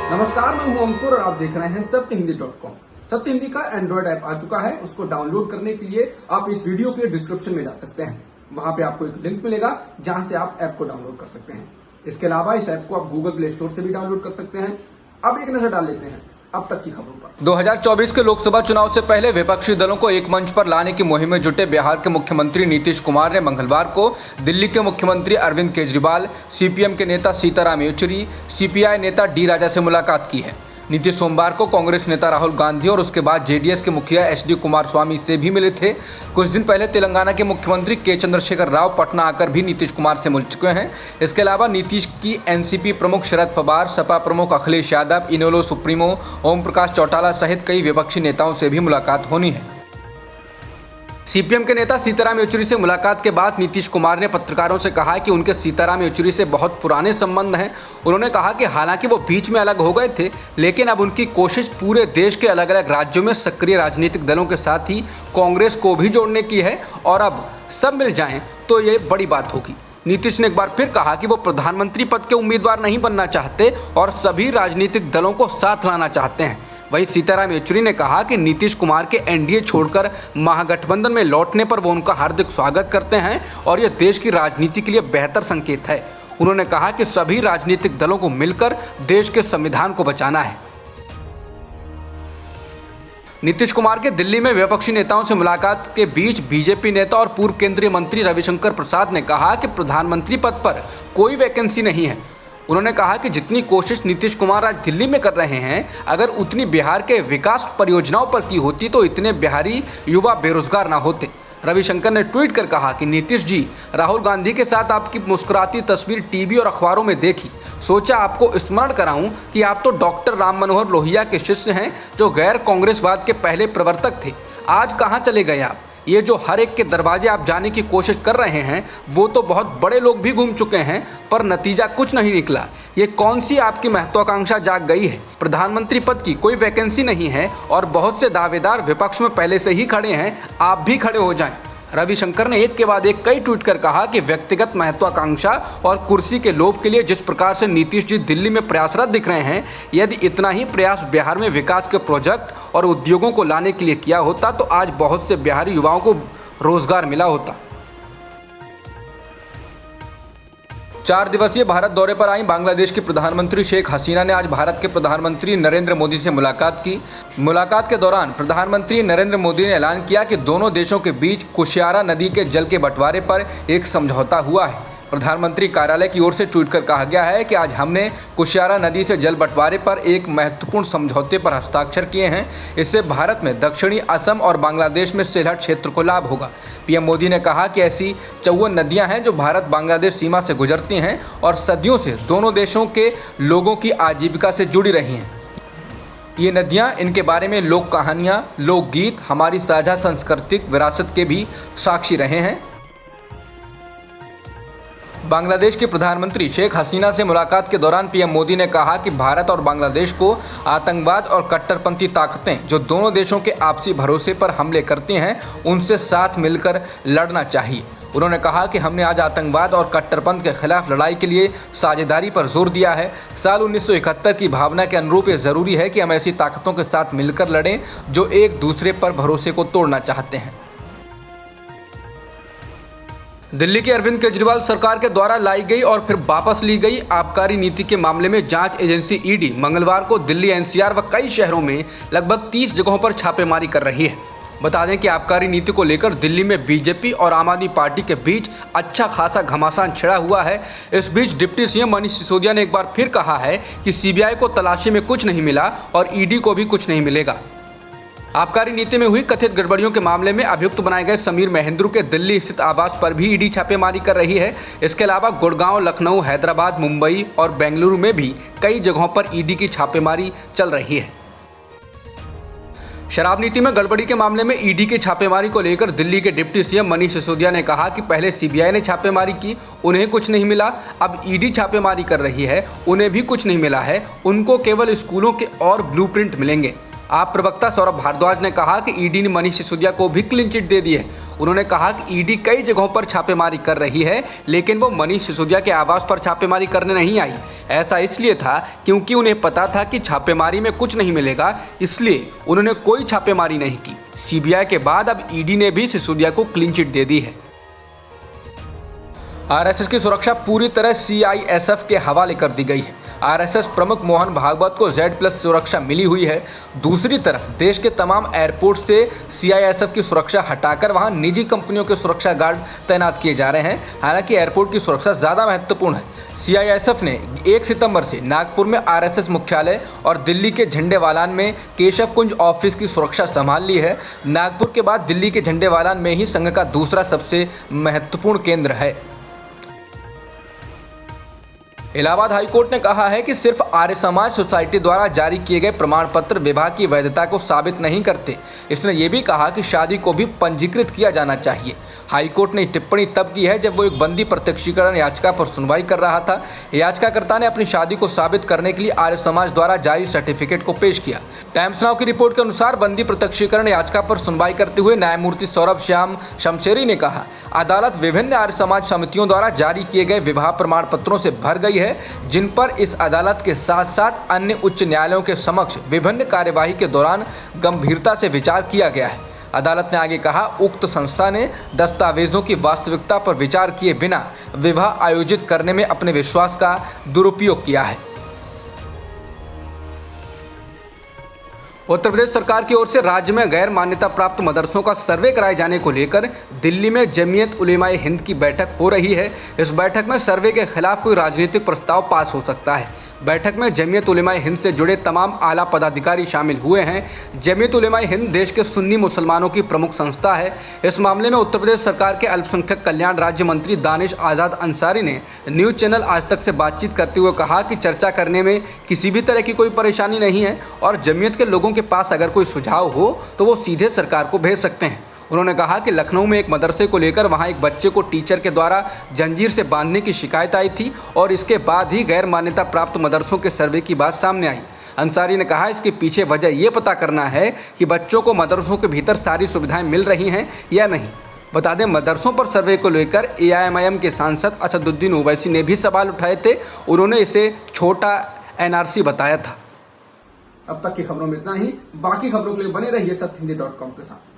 नमस्कार, मैं हूं अंकुर और आप देख रहे हैं सत्यहिंदी.com। सत्य हिंदी का एंड्रॉइड ऐप आ चुका है। उसको डाउनलोड करने के लिए आप इस वीडियो के डिस्क्रिप्शन में जा सकते हैं। वहां पे आपको एक लिंक मिलेगा जहां से आप ऐप को डाउनलोड कर सकते हैं। इसके अलावा इस ऐप को आप गूगल प्ले स्टोर से भी डाउनलोड कर सकते हैं। अब एक नजर डाल लेते हैं अब तक की खबरों पर। 2024 के लोकसभा चुनाव से पहले विपक्षी दलों को एक मंच पर लाने की मुहिम में जुटे बिहार के मुख्यमंत्री नीतीश कुमार ने मंगलवार को दिल्ली के मुख्यमंत्री अरविंद केजरीवाल, सीपीएम के नेता सीताराम येचुरी, सीपीआई नेता डी राजा से मुलाकात की है। नीतीश सोमवार को कांग्रेस नेता राहुल गांधी और उसके बाद जेडीएस के मुखिया एचडी कुमारस्वामी से भी मिले थे। कुछ दिन पहले तेलंगाना के मुख्यमंत्री के चंद्रशेखर राव पटना आकर भी नीतीश कुमार से मिल चुके हैं। इसके अलावा नीतीश की एनसीपी प्रमुख शरद पवार, सपा प्रमुख अखिलेश यादव, इनेलो सुप्रीमो ओम प्रकाश चौटाला सहित कई विपक्षी नेताओं से भी मुलाकात होनी है। सीपीएम के नेता सीताराम येचुरी से मुलाकात के बाद नीतीश कुमार ने पत्रकारों से कहा कि उनके सीताराम येचुरी से बहुत पुराने संबंध हैं। उन्होंने कहा कि हालांकि वो बीच में अलग हो गए थे, लेकिन अब उनकी कोशिश पूरे देश के अलग अलग राज्यों में सक्रिय राजनीतिक दलों के साथ ही कांग्रेस को भी जोड़ने की है और अब सब मिल जाएं तो ये बड़ी बात होगी। नीतीश ने एक बार फिर कहा कि वो प्रधानमंत्री पद के उम्मीदवार नहीं बनना चाहते और सभी राजनीतिक दलों को साथ लाना चाहते हैं। वहीं सीताराम येचुरी ने कहा कि नीतीश कुमार के एनडीए छोड़कर महागठबंधन में लौटने पर वो उनका हार्दिक स्वागत करते हैं और यह देश की राजनीति के लिए बेहतर संकेत है। उन्होंने कहा कि सभी राजनीतिक दलों को मिलकर देश के संविधान को बचाना है। नीतीश कुमार के दिल्ली में विपक्षी नेताओं से मुलाकात के बीच बीजेपी नेता और पूर्व केंद्रीय मंत्री रविशंकर प्रसाद ने कहा कि प्रधानमंत्री पद पर कोई वैकेंसी नहीं है। उन्होंने कहा कि जितनी कोशिश नीतीश कुमार आज दिल्ली में कर रहे हैं, अगर उतनी बिहार के विकास परियोजनाओं पर की होती तो इतने बिहारी युवा बेरोजगार ना होते। रविशंकर ने ट्वीट कर कहा कि नीतीश जी, राहुल गांधी के साथ आपकी मुस्कुराती तस्वीर टीवी और अखबारों में देखी, सोचा आपको स्मरण कराऊं कि आप तो डॉक्टर राम मनोहर लोहिया के शिष्य हैं, जो गैर कांग्रेसवाद के पहले प्रवर्तक थे। आज कहाँ चले गए आप? ये जो हर एक के दरवाजे आप जाने की कोशिश कर रहे हैं, वो तो बहुत बड़े लोग भी घूम चुके हैं, पर नतीजा कुछ नहीं निकला। ये कौन सी आपकी महत्वाकांक्षा जाग गई है? प्रधानमंत्री पद की कोई वैकेंसी नहीं है और बहुत से दावेदार विपक्ष में पहले से ही खड़े हैं, आप भी खड़े हो जाएं। रविशंकर ने एक के बाद एक कई ट्वीट कर कहा कि व्यक्तिगत महत्वाकांक्षा और कुर्सी के लोभ के लिए जिस प्रकार से नीतीश जी दिल्ली में प्रयासरत दिख रहे हैं, यदि इतना ही प्रयास बिहार में विकास के प्रोजेक्ट और उद्योगों को लाने के लिए किया होता तो आज बहुत से बिहारी युवाओं को रोजगार मिला होता। 4 दिवसीय भारत दौरे पर आई बांग्लादेश की प्रधानमंत्री शेख हसीना ने आज भारत के प्रधानमंत्री नरेंद्र मोदी से मुलाकात की। मुलाकात के दौरान प्रधानमंत्री नरेंद्र मोदी ने ऐलान किया कि दोनों देशों के बीच कुशियारा नदी के जल के बंटवारे पर एक समझौता हुआ है। प्रधानमंत्री कार्यालय की ओर से ट्वीट कर कहा गया है कि आज हमने कुशियारा नदी से जल बंटवारे पर एक महत्वपूर्ण समझौते पर हस्ताक्षर किए हैं। इससे भारत में दक्षिणी असम और बांग्लादेश में सिलहट क्षेत्र को लाभ होगा। पीएम मोदी ने कहा कि ऐसी 54 नदियां हैं जो भारत बांग्लादेश सीमा से गुजरती हैं और सदियों से दोनों देशों के लोगों की आजीविका से जुड़ी रही हैं। ये नदियाँ, इनके बारे में लोक कहानियाँ, लोकगीत, हमारी साझा सांस्कृतिक विरासत के भी साक्षी रहे हैं। बांग्लादेश की प्रधानमंत्री शेख हसीना से मुलाकात के दौरान पीएम मोदी ने कहा कि भारत और बांग्लादेश को आतंकवाद और कट्टरपंथी ताकतें जो दोनों देशों के आपसी भरोसे पर हमले करती हैं, उनसे साथ मिलकर लड़ना चाहिए। उन्होंने कहा कि हमने आज आतंकवाद और कट्टरपंथ के खिलाफ लड़ाई के लिए साझेदारी पर जोर दिया है। साल 1971 की भावना के अनुरूप ये ज़रूरी है कि हम ऐसी ताकतों के साथ मिलकर लड़ें जो एक दूसरे पर भरोसे को तोड़ना चाहते हैं। दिल्ली की अरविंद केजरीवाल सरकार के द्वारा लाई गई और फिर वापस ली गई आबकारी नीति के मामले में जांच एजेंसी ईडी मंगलवार को दिल्ली एनसीआर व कई शहरों में लगभग 30 जगहों पर छापेमारी कर रही है। बता दें कि आबकारी नीति को लेकर दिल्ली में बीजेपी और आम आदमी पार्टी के बीच अच्छा खासा घमासान छिड़ा हुआ है। इस बीच डिप्टी सीएम मनीष सिसोदिया ने एक बार फिर कहा है कि सीबीआई को तलाशी में कुछ नहीं मिला और ईडी को भी कुछ नहीं मिलेगा। आबकारी नीति में हुई कथित गड़बड़ियों के मामले में अभियुक्त बनाए गए समीर महेंद्रू के दिल्ली स्थित आवास पर भी ईडी छापेमारी कर रही है। इसके अलावा गुड़गांव, लखनऊ, हैदराबाद, मुंबई और बेंगलुरु में भी कई जगहों पर ईडी की छापेमारी चल रही है। शराब नीति में गड़बड़ी के मामले में ईडी की छापेमारी को लेकर दिल्ली के डिप्टी सीएम मनीष सिसोदिया ने कहा कि पहले सीबीआई ने छापेमारी की, उन्हें कुछ नहीं मिला। अब ईडी छापेमारी कर रही है, उन्हें भी कुछ नहीं मिला है। उनको केवल स्कूलों के और ब्लूप्रिंट मिलेंगे। आप प्रवक्ता सौरभ भारद्वाज ने कहा कि ईडी ने मनीष सिसोदिया को भी क्लीन चिट दे दी है। उन्होंने कहा कि ईडी कई जगहों पर छापेमारी कर रही है, लेकिन वो मनीष सिसोदिया के आवास पर छापेमारी करने नहीं आई। ऐसा इसलिए था क्योंकि उन्हें पता था कि छापेमारी में कुछ नहीं मिलेगा, इसलिए उन्होंने कोई छापेमारी नहीं की। सीबीआई के बाद अब ईडी ने भी सिसोदिया को क्लीन चिट दे दी है। आरएसएस की सुरक्षा पूरी तरह सीआईएसएफ के हवाले कर दी गई है। आरएसएस प्रमुख मोहन भागवत को Z+ सुरक्षा मिली हुई है। दूसरी तरफ देश के तमाम एयरपोर्ट से सीआईएसएफ की सुरक्षा हटाकर वहां निजी कंपनियों के सुरक्षा गार्ड तैनात किए जा रहे हैं। हालांकि एयरपोर्ट की सुरक्षा ज़्यादा महत्वपूर्ण है। सीआईएसएफ ने 1 सितंबर से नागपुर में आरएसएस मुख्यालय और दिल्ली के झंडेवालान में केशव कुंज ऑफिस की सुरक्षा संभाल ली है। नागपुर के बाद दिल्ली के झंडेवालान में ही संघ का दूसरा सबसे महत्वपूर्ण केंद्र है। इलाहाबाद हाईकोर्ट ने कहा है कि सिर्फ आर्य समाज सोसाइटी द्वारा जारी किए गए प्रमाण पत्र विवाह की वैधता को साबित नहीं करते। इसने ये भी कहा कि शादी को भी पंजीकृत किया जाना चाहिए। हाईकोर्ट ने टिप्पणी तब की है जब वो एक बंदी प्रत्यक्षीकरण याचिका पर सुनवाई कर रहा था। याचिकाकर्ता ने अपनी शादी को साबित करने के लिए आर्य समाज द्वारा जारी सर्टिफिकेट को पेश किया। टाइम्स नाउ की रिपोर्ट के अनुसार बंदी प्रत्यक्षीकरण याचिका पर सुनवाई करते हुए न्यायमूर्ति सौरभ श्याम शमशेरी ने कहा, अदालत विभिन्न आर्य समाज समितियों द्वारा जारी किए गए विवाह प्रमाण पत्रों से भर गई है, जिन पर इस अदालत के साथ साथ अन्य उच्च न्यायालयों के समक्ष विभिन्न कार्यवाही के दौरान गंभीरता से विचार किया गया है। अदालत ने आगे कहा, उक्त संस्था ने दस्तावेजों की वास्तविकता पर विचार किए बिना विवाह आयोजित करने में अपने विश्वास का दुरुपयोग किया है। उत्तर प्रदेश सरकार की ओर से राज्य में गैर मान्यता प्राप्त मदरसों का सर्वे कराए जाने को लेकर दिल्ली में जमीयत उलेमाए हिंद की बैठक हो रही है। इस बैठक में सर्वे के खिलाफ कोई राजनीतिक प्रस्ताव पास हो सकता है। बैठक में जमीयत उलेमाए हिंद से जुड़े तमाम आला पदाधिकारी शामिल हुए हैं। जमीयत उलेमाए हिंद देश के सुन्नी मुसलमानों की प्रमुख संस्था है। इस मामले में उत्तर प्रदेश सरकार के अल्पसंख्यक कल्याण राज्य मंत्री दानिश आज़ाद अंसारी ने न्यूज़ चैनल आज तक से बातचीत करते हुए कहा कि चर्चा करने में किसी भी तरह की कोई परेशानी नहीं है और जमीयत के लोगों के पास अगर कोई सुझाव हो तो वो सीधे सरकार को भेज सकते हैं। उन्होंने कहा कि लखनऊ में एक मदरसे को लेकर वहां एक बच्चे को टीचर के द्वारा जंजीर से बांधने की शिकायत आई थी और इसके बाद ही गैर मान्यता प्राप्त मदरसों के सर्वे की बात सामने आई। अंसारी ने कहा, इसके पीछे वजह ये पता करना है कि बच्चों को मदरसों के भीतर सारी सुविधाएं मिल रही हैं या नहीं। बता दें, मदरसों पर सर्वे को लेकर AIMIM के सांसद असदुद्दीन ओवैसी ने भी सवाल उठाए थे। उन्होंने इसे छोटा NRC बताया था। अब तक की खबरों में इतना ही। बाकी खबरों के लिए बने रहिए सत्यहिंदी.com के साथ।